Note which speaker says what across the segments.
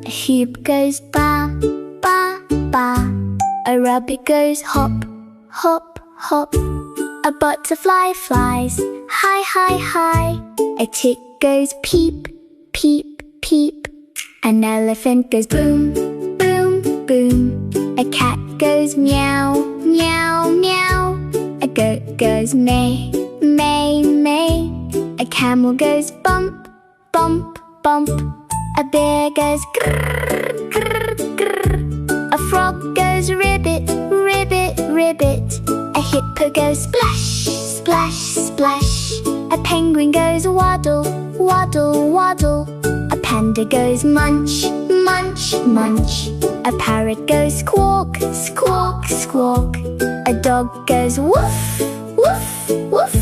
Speaker 1: A sheep goes ba, ba, ba. A rabbit goes hop, hop, hop. A butterfly flies high, high, high. A chick goes peep, peep, peep. An elephant goes boom, boom, boom. A cat goes meow, meow, meow. A goat goes may, may, may. A camel goes bump, bump, bump. A bear goes grrr, grrr, grrr. A frog goes ribbit, ribbit, ribbit. A hippo goes splash, splash, splash. A penguin goes waddle, waddle, waddle. A panda goes munch, munch, munch. A parrot goes squawk, squawk, squawk. A dog goes woof, woof, woof.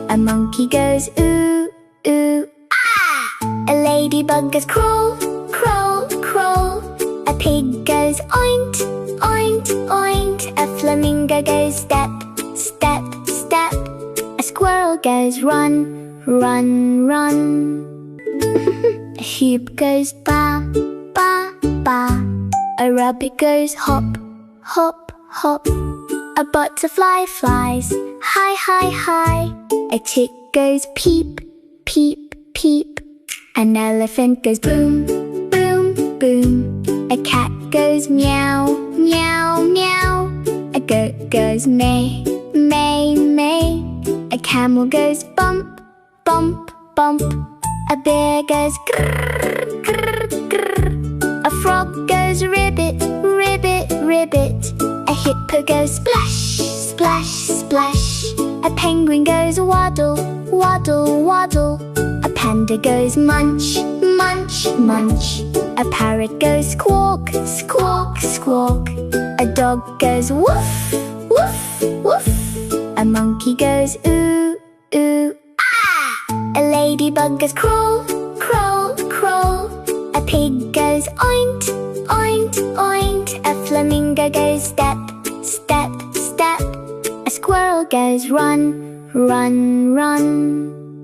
Speaker 1: A monkey goes ooh, ooh, ah. A ladybug goes crawl, crawl, crawl. A pig goes oint, oint, oint. A flamingo goes step, step, step. A squirrel goes run, run, run. A sheep goes ba, ba, ba. A rabbit goes hop, hop, hop. A butterfly flies high, high, high. A chick goes peep, peep, peep. An elephant goes boom, boom, boom. A cat goes meow, meow, meow. A goat goes may, may, may. A camel goes bump, bump, bump. A bear goes grrr, grrr, grrr. A frog goes ribbit, ribbit, ribbit. A hippo goes splash, splash, splash. A penguin goes waddle, waddle, waddle. A panda goes munch, munch, munch. A parrot goes squawk, squawk, squawk. A dog goes woof, woof, woof. A monkey goes ooh, ooh, ah. A ladybug goes crawl, crawl, crawl. A pig goes oint, oint, oint. A flamingo goes step, step, step. A squirrel goes run, run, run.